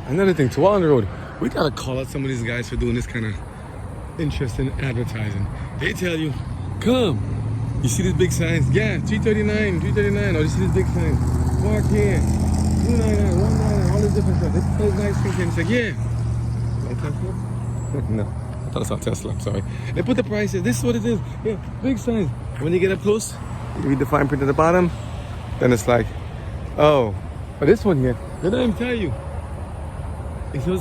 another thing, to all on the road, we gotta call out some of these guys for doing this kind of interesting advertising. They tell you, come. You see these big signs? Yeah, 339, 339. Or you see these big signs? Walk here, 299, 199, all these different stuff. They put those nice things in and say, yeah. Like Tesla? No, I thought I saw Tesla. I'm sorry. They put the prices. This is what it is. Yeah, big signs. When you get up close, you read the fine print at the bottom. Then it's like, oh, but this one here, they don't even tell you.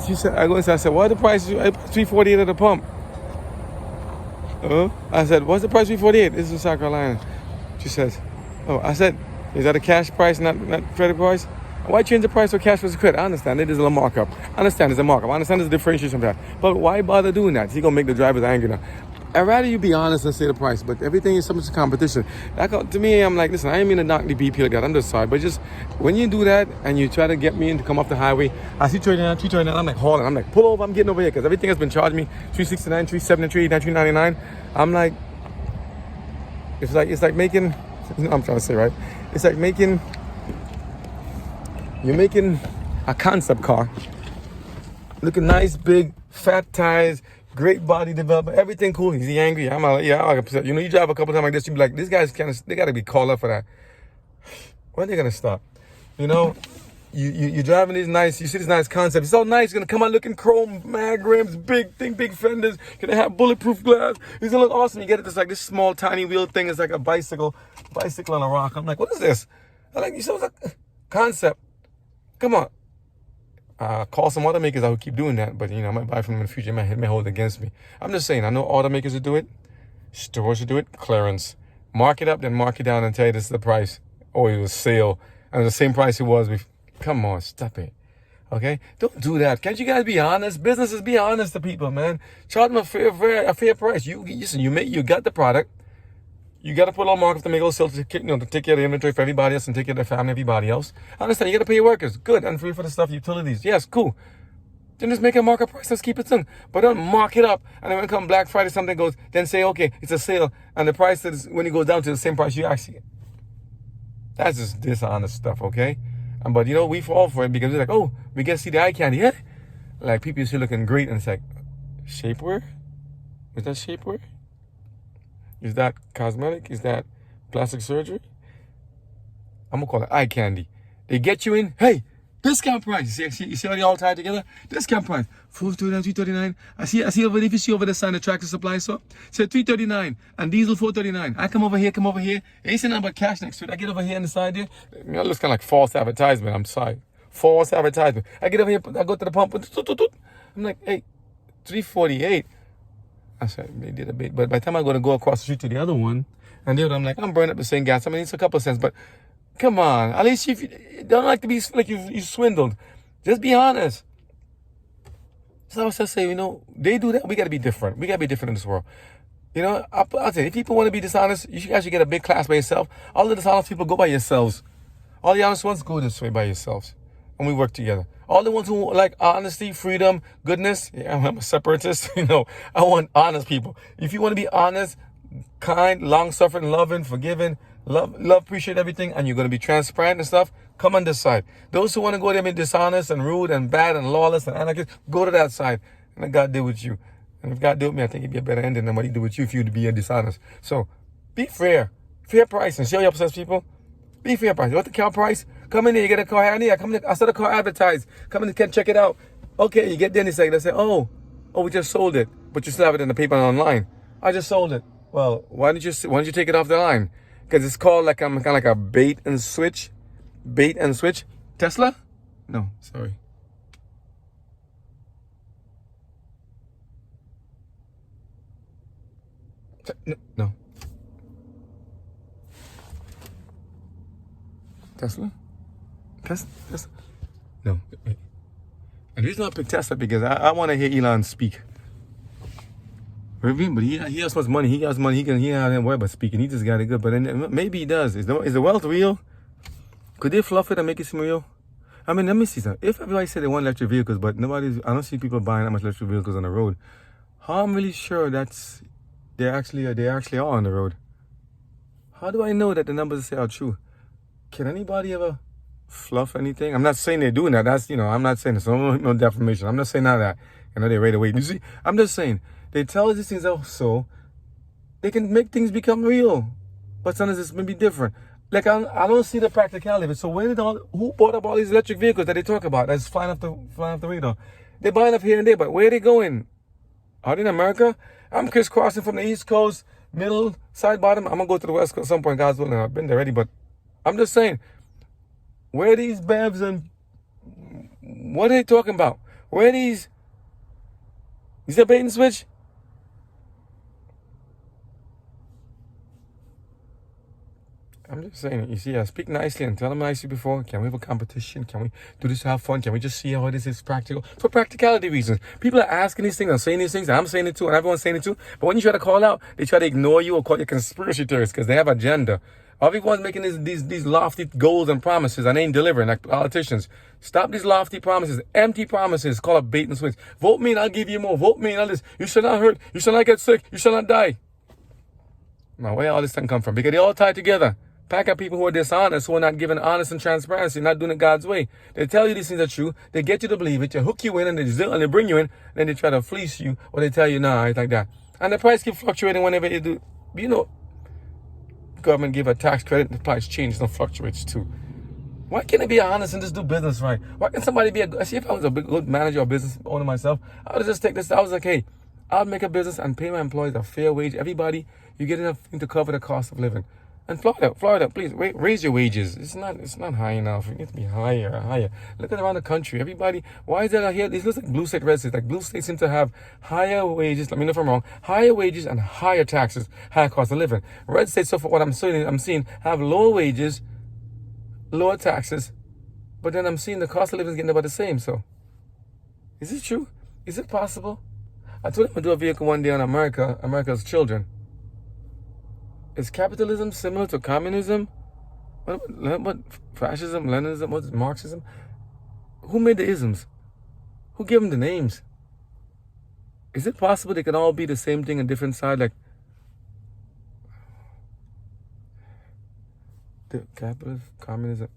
She said, I go inside. I said, what the price? $348 at the pump. I said, what's the price? $348. This is in South Carolina. She says, oh, I said, is that a cash price, not credit price? Why change the price for cash versus credit? I understand it is a markup. I understand there's a markup. I understand there's a differentiation from that. But why bother doing that? He's gonna make the drivers angry now. I'd rather you be honest and say the price, but everything is subject to competition. To me, I'm like, listen, I ain't mean to knock the BP like that. I'm just sorry, but just when you do that and you try to get me in to come off the highway, I see 339, I'm like, hold on, I'm like, pull over, I'm getting over here, because everything has been charging me $369, $373, $399. I'm like, it's like making, you know, I'm trying to say, right? It's like you're making a concept car, looking nice, big, fat tires, great body development, everything cool. Is he angry? I'm like, yeah, I'm upset. You know, you drive a couple times like this, you be like, these guys they got to be called up for that. When are they going to stop? You know, you're driving these nice, you see this nice concept. It's so nice. It's going to come out looking chrome, mag rims, big fenders. Going to have bulletproof glass. It's going to look awesome. You get it, it's like this small, tiny wheel thing. It's like a bicycle on a rock. I'm like, what is this? I'm like, you saw the concept. Come on. Call some automakers. I would keep doing that, but you know, I might buy from them in the future. It may hold against me. I'm just saying, I know automakers would do it, stores would do it, clearance. Mark it up, then mark it down and tell you this is the price. Or it was sale. And the same price it was before. Come on, stop it. Okay? Don't do that. Can't you guys be honest? Businesses, be honest to people, man. Charge them a fair price. You got the product. You got to put a little markup to make those sales, to take care of the inventory for everybody else and take care of their family, everybody else. I understand. You got to pay your workers. Good. And free for the stuff, utilities. Yes, cool. Then just make a markup price. Let's keep it simple. But don't mark it up. And then when it comes Black Friday, something goes, then say, okay, it's a sale. And the price is, when it goes down to the same price you actually get. That's just dishonest stuff, okay? But, you know, we fall for it because we're like, oh, we get to see the eye candy. Yeah? Like, people see looking great. And it's like, shapewear? Is that shapewear? Is that cosmetic? Is that plastic surgery? I'm going to call it eye candy. They get you in, hey, discount price. You see how they all tied together? Discount price. $439, $339. I see over there, if you see over the sign, the Tractor Supply store, said $339 and diesel $439. I come over here. Ain't saying nothing but cash next to it. I get over here on the side there. You know, it looks kind of like false advertisement. I'm sorry. False advertisement. I get over here, I go to the pump. I'm like, hey, $348. I said, they did a bit. But by the time I'm going to go across the street to the other one, and the other, I'm like, I'm burning up the same gas. I mean, it's a couple of cents, but come on. At least if you don't like to be like you swindled. Just be honest. So I was just saying, you know, they do that. We got to be different. We got to be different in this world. You know, I'll say, if people want to be dishonest, you guys should get a big class by yourself. All the dishonest people, go by yourselves. All the honest ones, go this way by yourselves. And we work together. All the ones who like honesty, freedom, goodness, yeah, I'm a separatist, you know, I want honest people. If you want to be honest, kind, long-suffering, loving, forgiving, love, appreciate everything, and you're going to be transparent and stuff, come on this side. Those who want to go there and be dishonest and rude and bad and lawless and anarchist, go to that side. And let God deal with you. And if God deal with me, I think it'd be a better ending than what he do with you if you would be dishonest. So, be fair. Fair price. And see how you upset people? Be fair price. You want the car price? Come in here, you get a car here. I saw the car advertised. Come in and check it out. Okay, you get there and they say, oh, we just sold it. But you still have it in the paper and online. I just sold it. Well, why didn't you take it off the line? Because it's called like kind of like a bait and switch. Bait and switch. Tesla? No, sorry. No. Tesla? No. Wait. And the reason I picked Tesla because I want to hear Elon speak. But he has much money. He has money. He doesn't worry about speaking. He just got it good. But then, maybe he does. Is the wealth real? Could they fluff it and make it seem real? I mean, let me see something. If everybody said they want electric vehicles, but I don't see people buying that much electric vehicles on the road. How I'm really sure they actually are on the road. How do I know that the numbers say are true? Can anybody ever fluff anything. I'm not saying they're doing that. That's, I'm not saying this. No defamation. I'm not saying none of that. They're right away. You see, I'm just saying they tell us these things also. They can make things become real, but sometimes it's maybe different. Like I don't see the practicality of it. So who bought up all these electric vehicles that they talk about that's flying off the radar? They're buying up here and there, but where are they going? Are they in America? I'm crisscrossing from the East Coast, middle, side, bottom. I'm gonna go to the West Coast at some point, God's willing. I've been there already, but I'm just saying, where are these BEVs and what are they talking about? Where are these? Is that bait and switch? I'm just saying, you see, I speak nicely and tell them nicely before. Can we have a competition? Can we do this to have fun? Can we just see how this is practical? For practicality reasons. People are asking these things and saying these things, and I'm saying it too, and everyone's saying it too. But when you try to call out, they try to ignore you or call you conspiracy theorists because they have agenda. Everyone's making these lofty goals and promises and ain't delivering like politicians. Stop these lofty promises, empty promises, call it bait and switch. Vote me and I'll give you more. Vote me and all this. You shall not hurt. You shall not get sick. You shall not die. Now, where all this thing come from? Because they all tie together. Pack up people who are dishonest, who are not giving honest and transparency, not doing it God's way. They tell you these things are true. They get you to believe it. They hook you in and they bring you in. Then they try to fleece you or they tell you, nah, it's like that. And the price keeps fluctuating whenever you do. Government give a tax credit, the price changes and fluctuates too. Why can't it be honest and just do business right? Why can't somebody see if I was a good manager or business owner myself, I would just take this. I was like, hey, I'll make a business and pay my employees a fair wage. Everybody, you get enough to cover the cost of living. And Florida, please raise your wages. It's not high enough. It needs to be higher. Look at around the country. Everybody, why is that out here? These looks like blue state, red states. Like blue states seem to have higher wages. Let me know if I'm wrong. Higher wages and higher taxes, higher cost of living. Red states, so for what I'm seeing, have lower wages, lower taxes, but then I'm seeing the cost of living is getting about the same. So, is it true? Is it possible? I told him to do a vehicle one day on America's children. Is capitalism similar to communism? What fascism, Leninism, what's Marxism? Who made the isms? Who gave them the names? Is it possible they can all be the same thing on different sides? Like the capitalist, communism.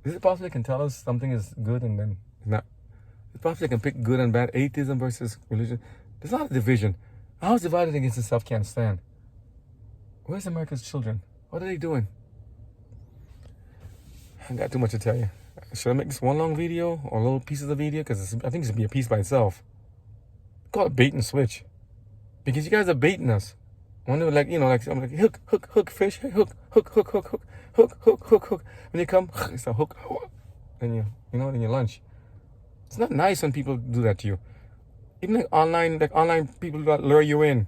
Is it possible they can tell us something is good and then not? It's possible they can pick good and bad. Atheism versus religion. There's not a division. A house divided against itself can't stand. Where's America's children? What are they doing? I got too much to tell you. Should I make this one long video or little pieces of video? Because I think this would be a piece by itself. Call it bait and switch. Because you guys are baiting us. Wonder I'm like hook, fish, hook. When you come, it's a hook. Then then you lunch. It's not nice when people do that to you. Even like online people that lure you in.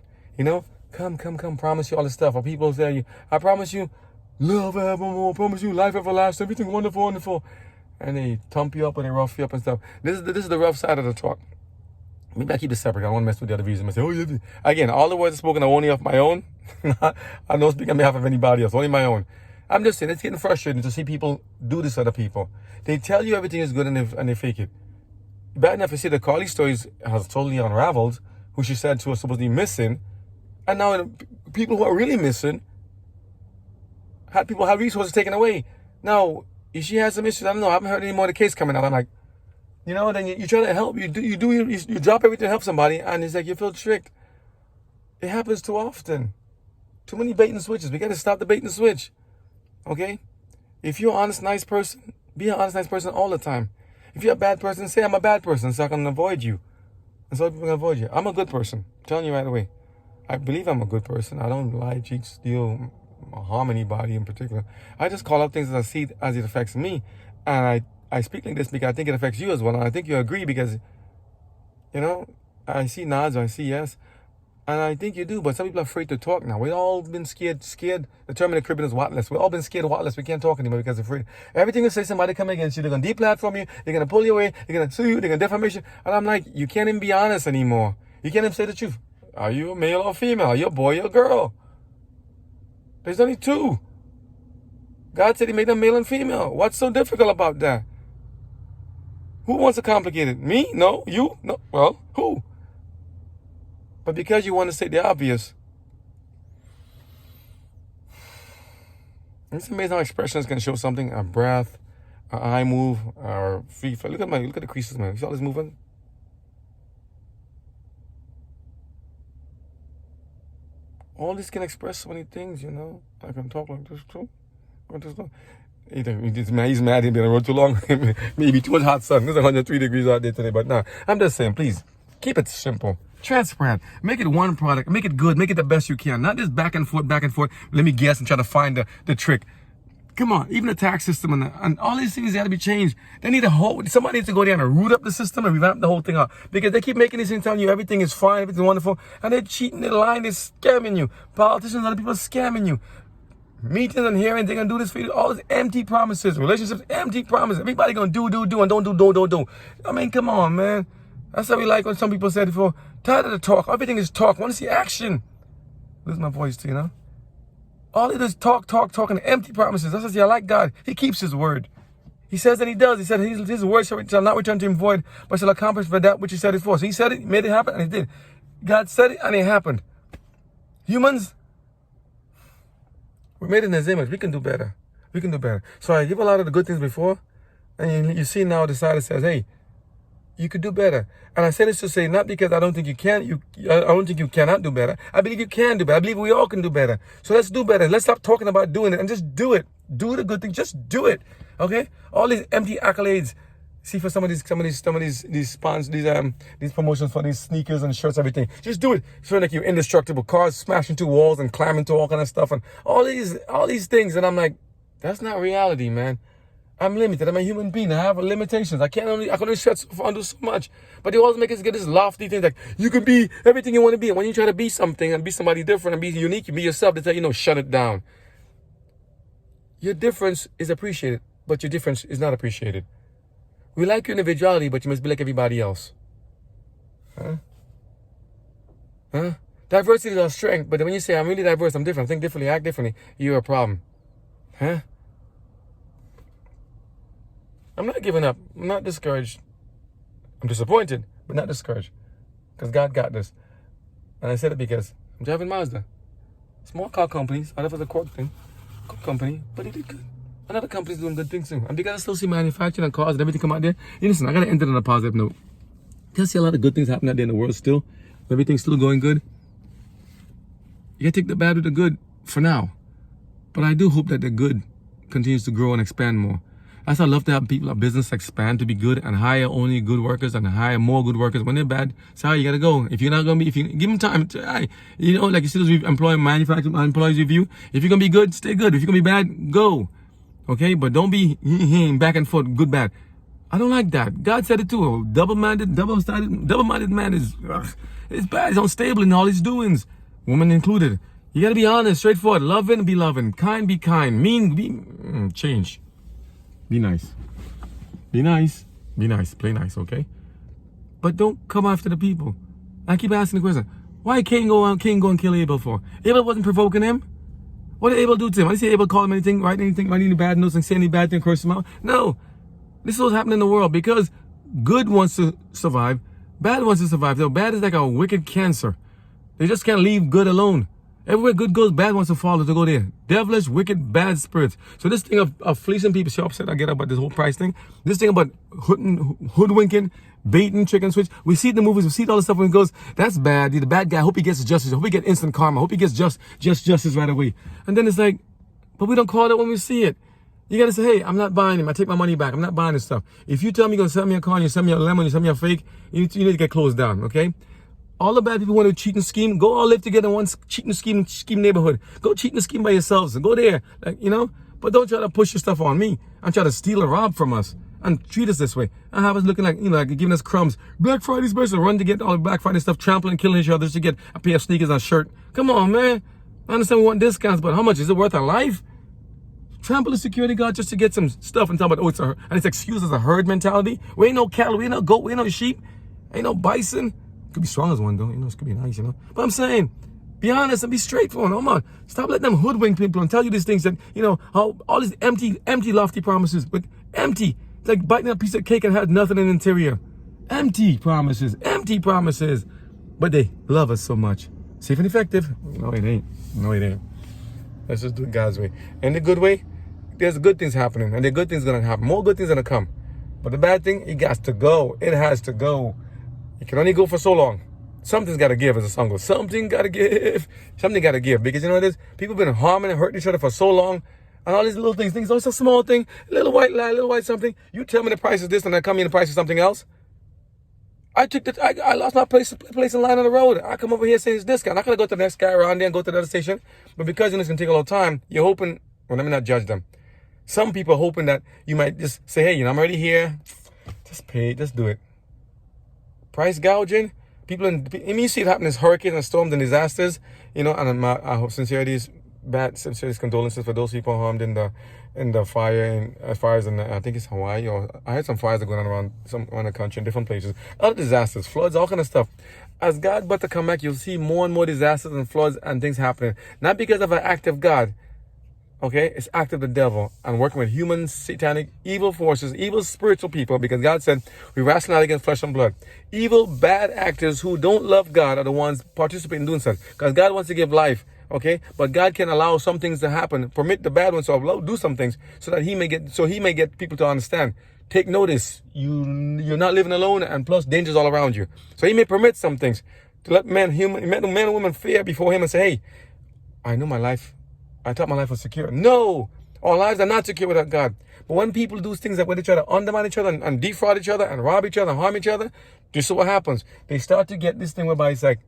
Come, promise you all this stuff. Or people say, I promise you love evermore, promise you life everlasting, everything wonderful. And they thump you up and they rough you up and stuff. This is the rough side of the talk. Maybe I keep this separate. I don't want to mess with the other views. I say, again, all the words spoken are only of my own. I don't speak on behalf of anybody else, only my own. I'm just saying, it's getting frustrating to see people do this to other people. They tell you everything is good and they fake it. Bad enough to see that Carly's stories has totally unraveled, who she said she was supposed to be missing. And now people who are really missing had resources taken away. Now, if she has some issues, I don't know. I haven't heard any more of the case coming out. I'm like, then you try to help. You drop everything to help somebody, and it's like you feel tricked. It happens too often. Too many bait and switches. We got to stop the bait and switch. Okay? If you're an honest, nice person, be an honest, nice person all the time. If you're a bad person, say I'm a bad person so I can avoid you. And so people can avoid you. I'm a good person. I'm telling you right away. I believe I'm a good person. I don't lie, cheat, steal, harm anybody in particular. I just call out things as I see it as it affects me. And I speak like this because I think it affects you as well. And I think you agree because, I see nods, I see yes. And I think you do, but some people are afraid to talk now. We've all been scared. The term in the Caribbean is whatless. We've all been scared of whatless. We can't talk anymore because we're afraid. Everything you say, somebody come against you. They're going to deplatform you. They're going to pull you away. They're going to sue you. They're going to defamation. And I'm like, you can't even be honest anymore. You can't even say the truth. Are you a male or female? Are you a boy or a girl? There's only two. God said he made them male and female. What's so difficult about that? Who wants to complicate it? Me? No. You? No. Well, who? But because you want to say the obvious, it's amazing how expressions can show something, a breath, eye move, or free. Look at the creases, man. You see all this movement? All this can express so many things, you know. I can talk like this too. He's mad. He's been on the road too long. Maybe too much hot sun. It's 103 degrees out there today. But nah, I'm just saying, please keep it simple, transparent. Make it one product. Make it good. Make it the best you can. Not just back and forth, back and forth. Let me guess and try to find the trick. Come on, even the tax system and all these things got to be changed. They need somebody needs to go there and root up the system and revamp the whole thing up. Because they keep making these things telling you everything is fine, everything's wonderful, and they're cheating, they're lying, they're scamming you. Politicians, other people are scamming you. Meetings and hearings, they're going to do this for you. All these empty promises. Relationships, empty promises. Everybody going to do, and don't do. I mean, come on, man. That's how we like when some people said before. Tired of the talk. Everything is talk. Want to see action. Lose my voice too, you know? All it is talk, and empty promises. That's what I like God. He keeps his word. He says that he does. He said his word shall not return to him void, but shall accomplish for that which he said it for. So he said it, made it happen, and he did. God said it, and it happened. Humans, we're made in his image. We can do better. So I give a lot of the good things before, and you see now the side that says, hey, you could do better. And I say this to say, not because I don't think you can, I don't think you cannot do better. I believe you can do better. I believe we all can do better. So let's do better. Let's stop talking about doing it and just do it. Do the good thing. Just do it. Okay? All these empty accolades. See, for some of these spawns, these promotions for these sneakers and shirts, everything. Just do it. It's like you're indestructible. Cars smashing through walls and climbing through all kind of stuff and all these things. And I'm like, that's not reality, man. I'm limited. I'm a human being. I have limitations. I can only stretch and do so much. But they always make us get this lofty thing like you can be everything you want to be. And when you try to be something and be somebody different and be unique, you be yourself. They tell you, no, shut it down. Your difference is appreciated, but your difference is not appreciated. We like your individuality, but you must be like everybody else. Huh? Diversity is our strength, but when you say I'm really diverse, I'm different, think differently, act differently, you're a problem. Huh? I'm not giving up. I'm not discouraged. I'm disappointed, but not discouraged. Because God got this. And I said it because I'm driving Mazda. Small car companies. I thought it was a Cork thing. Cork company. But it did good. Another company's doing good things too. And because I still see manufacturing and cars and everything come out there. You listen, I got to end it on a positive note. You see a lot of good things happening out there in the world still. Everything's still going good. You got to take the bad with the good for now. But I do hope that the good continues to grow and expand more. That's why I love to have people, a business expand to be good and hire only good workers and hire more good workers. When they're bad, sorry, you gotta go. If you're not gonna be, if you give them time, you know, like you see those manufacturing employees review. If you're gonna be good, stay good. If you're gonna be bad, go. Okay, but don't be back and forth, good, bad. I don't like that. God said it too. A double-minded man is it's bad. It's unstable in all his doings, woman included. You gotta be honest, straightforward, loving, be loving, kind, be kind, mean, be change. Be nice. Be nice. Be nice. Play nice, okay? But don't come after the people. I keep asking the question, why Cain go and kill Abel for? Abel wasn't provoking him. What did Abel do to him? I didn't see Abel call him anything, write any bad news and say any bad thing, curse him out. No. This is what's happening in the world because good wants to survive, bad wants to survive. So bad is like a wicked cancer. They just can't leave good alone. Everywhere good goes, bad wants to follow to go there. Devilish, wicked, bad spirits. So this thing of fleecing people, see how upset I get about this whole price thing? This thing about hoodwinking, baiting, trick and switch. We see it in the movies, we see all the stuff when it goes, that's bad. The bad guy, hope he gets justice, hope he gets instant karma, hope he gets just justice right away. And then it's like, but we don't call it when we see it. You gotta say, hey, I'm not buying him. I take my money back. I'm not buying this stuff. If you tell me you're gonna sell me a car, you sell me a lemon, you sell me a fake, you need to get closed down, okay? All the bad people want to cheat and scheme. Go all live together in one cheat and scheme neighborhood. Go cheat and scheme by yourselves and go there, like, you know. But don't try to push your stuff on me and try to steal or rob from us and treat us this way. And have us looking like, you know, like giving us crumbs. Black Friday special, run to get all the Black Friday stuff, trampling, killing each other just to get a pair of sneakers and a shirt. Come on, man. I understand we want discounts, but how much is it worth our life? Trample the security guard just to get some stuff and talk about, and it's excused as a herd mentality. We ain't no cattle, we ain't no goat, we ain't no sheep, ain't no bison. Could be strong as one though, you know, it could be nice, you know. But I'm saying, be honest and be straightforward. Come on, stop letting them hoodwink people and tell you these things that, you know, how all these empty, lofty promises, but empty. It's like biting a piece of cake and had nothing in the interior. Empty promises, but they love us so much. Safe and effective? No, it ain't. Let's just do it God's way. And the good way, there's good things happening, and the good things gonna happen. More good things gonna come. But the bad thing, it got to go. It has to go. You can only go for so long. Something's got to give, as the song goes. Something got to give. Something got to give. Because you know what it is? People have been harming and hurting each other for so long. And all these little things. Things, oh, it's a small thing. Little white lie, little white something. You tell me the price is this, and I come in the price is something else. I lost my place in line on the road. I come over here saying it's discount. I could go to the next guy around there and go to the other station. But because you know it's going to take a little time, you're hoping, well, let me not judge them. Some people are hoping that you might just say, hey, you know, I'm already here. Just pay, just do it. Price gouging. People, I mean, you see it happen as hurricanes and storms and disasters, you know, and I hope sincerity's condolences for those people harmed in the fire, and fires in, I think it's Hawaii, or I heard some fires are going on around the country in different places. Other disasters, floods, all kind of stuff. As God but to come back, you'll see more and more disasters and floods and things happening. Not because of an act of God. Okay, it's act of the devil and working with human, satanic, evil forces, evil spiritual people, because God said we wrestle not against flesh and blood. Evil, bad actors who don't love God are the ones participating in doing such. Because God wants to give life, okay? But God can allow some things to happen, permit the bad ones to do some things so that He may get people to understand. Take notice, you're not living alone, and plus dangers all around you. So He may permit some things to let men and women fear before Him and say, hey, I know my life. I thought my life was secure. No, our lives are not secure without God. But when people do things that with each other, undermine each other, and defraud each other, and rob each other, and harm each other, this is what happens. They start to get this thing whereby it's like,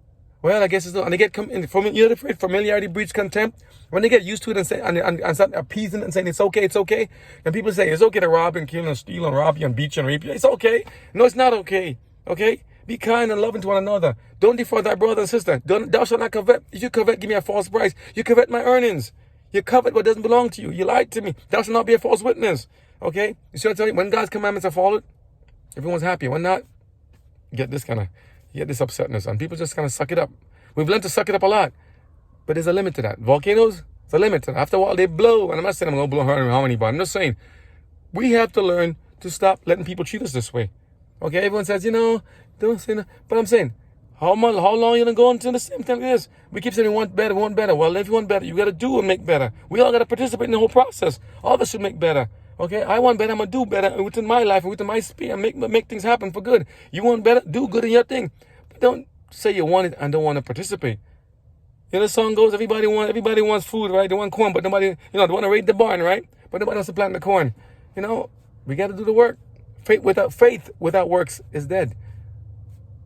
well, I guess it's not. And they get familiarity breeds contempt. When they get used to it and say and start appeasing it and saying it's okay. And people say it's okay to rob and kill and steal and rob you and beat you and rape you. It's okay. No, it's not okay. Okay. Be kind and loving to one another. Don't defraud thy brother and sister. Thou shalt not covet. If you covet, give me a false price. You covet my earnings. You covet what doesn't belong to you. You lied to me. Thou shalt not be a false witness. Okay? You see what I'm telling you? When God's commandments are followed, everyone's happy. When not, you get this upsetness. And people just kind of suck it up. We've learned to suck it up a lot. But there's a limit to that. Volcanoes, there's a limit to that. After a while, they blow. And I'm not saying I'm going to blow how many, but I'm just saying we have to learn to stop letting people treat us this way. Okay? Everyone says, you know, don't say no. But I'm saying, how long you gonna go into the same thing like this? We keep saying we want better. Well, if you want better, you gotta do and make better. We all gotta participate in the whole process. All of us should make better. Okay, I want better. I'm gonna do better within my life and within my sphere and make things happen for good. You want better? Do good in your thing. But don't say you want it and don't want to participate. You know the song goes, everybody wants food, right? They want corn, but nobody, they want to raid the barn, right? But nobody wants to plant the corn. You know, we gotta do the work. Faith without works is dead.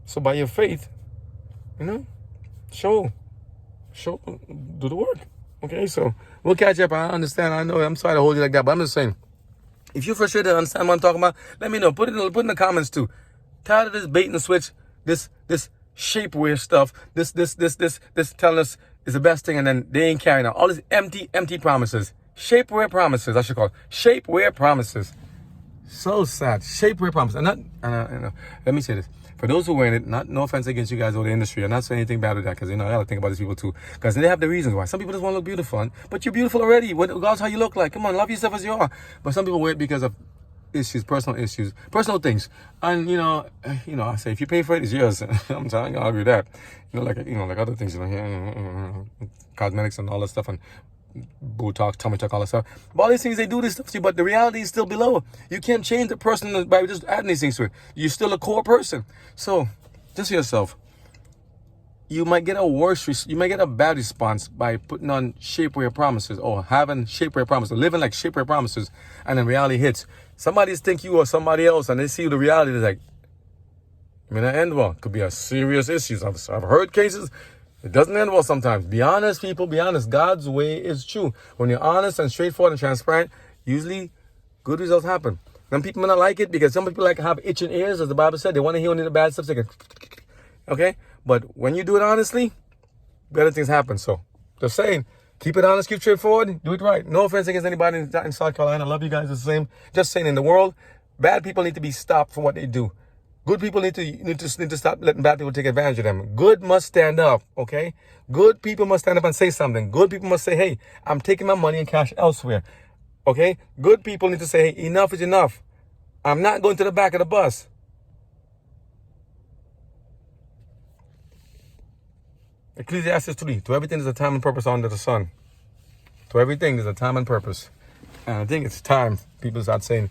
So by your faith, you know, show, do the work. Okay, so we'll catch up. I understand. I know I'm sorry to hold you like that, but I'm just saying, if you're frustrated, understand what I'm talking about, let me know. Put it in the comments too. Tired of this bait and switch, this shapewear stuff, this telling us is the best thing, and then they ain't carrying out all these empty promises. Shapewear promises, I should call it. Shapewear promises. So sad. Shapewear promises. Let me say this. For those who wear it, no offense against you guys or the industry, I'm not saying anything bad with that, because I gotta think about these people too, because they have the reasons why. Some people just want to look beautiful, but you're beautiful already. Regardless how you look like. Come on, love yourself as you are. But some people wear it because of personal things, and I say if you pay for it, it's yours. I'm telling you, I agree with that. Like other things, cosmetics and all that stuff, and Botox, tummy tuck, all that stuff. But all these things, they do this stuff to you, but the reality is still below. You can't change the person by just adding these things to it. You're still a core person. So, just yourself. You might get a bad response by putting on shapewear promises or having shapewear promises, living like shapewear promises, and then reality hits. Somebody think you are somebody else, and they see the reality. They're like, it may not end well. It could be a serious issue. I've heard cases. It doesn't end well sometimes. Be honest, people. Be honest. God's way is true. When you're honest and straightforward and transparent, usually good results happen. Some people may not like it because some people like to have itching ears, as the Bible said. They want to hear only the bad stuff. So they can, okay? But when you do it honestly, better things happen. So, just saying, keep it honest, keep straightforward, do it right. No offense against anybody in South Carolina. I love you guys the same. Just saying, in the world, bad people need to be stopped from what they do. Good people need to stop letting bad people take advantage of them. Good must stand up, okay? Good people must stand up and say something. Good people must say, hey, I'm taking my money and cash elsewhere, okay? Good people need to say, hey, enough is enough. I'm not going to the back of the bus. Ecclesiastes 3, to everything there's a time and purpose under the sun. To everything there's a time and purpose. And I think it's time people start saying,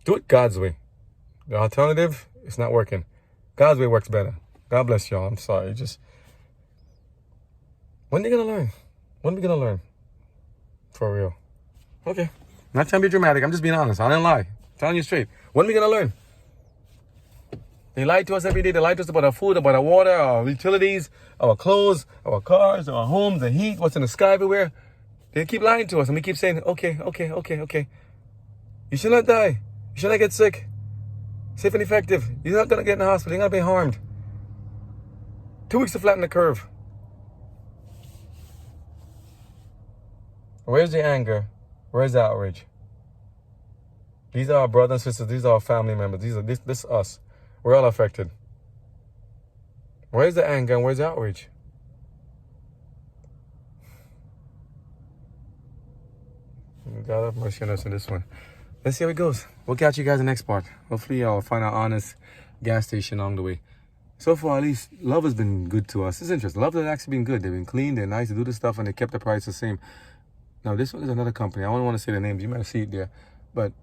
do it God's way. The alternative is not working. God's way works better. God bless y'all. I'm sorry. Just, when are you going to learn? When are we going to learn? For real. Okay. I'm not trying to be dramatic. I'm just being honest. I didn't lie. I'm telling you straight. When are we going to learn? They lie to us every day. They lie to us about our food, about our water, our utilities, our clothes, our cars, our homes, the heat, what's in the sky everywhere. They keep lying to us, and we keep saying, okay. You should not die. You should not get sick. Safe and effective. You're not going to get in the hospital. You're not going to be harmed. 2 weeks to flatten the curve. Where's the anger? Where's the outrage? These are our brothers and sisters. These are our family members. This is us. We're all affected. Where's the anger and where's the outrage? God have mercy on us in this one. Let's see how it goes. We'll catch you guys in the next part. Hopefully I'll find an honest gas station along the way. So far, at least, Love has been good to us. It's interesting. Love has actually been good. They've been clean. They're nice. They do the stuff, and they kept the price the same. Now, this one is another company. I don't want to say the names. You might see it there. But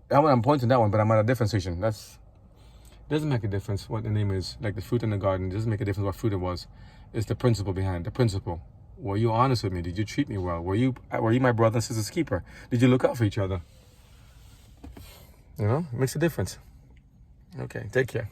that one, I'm pointing that one, but I'm at a different station. Doesn't make a difference what the name is. Like the fruit in the garden, it doesn't make a difference what fruit it was. It's the principle behind it. The principle. Were you honest with me? Did you treat me well? Were you my brother and sister's keeper? Did you look out for each other? You know, it makes a difference. Okay, take care.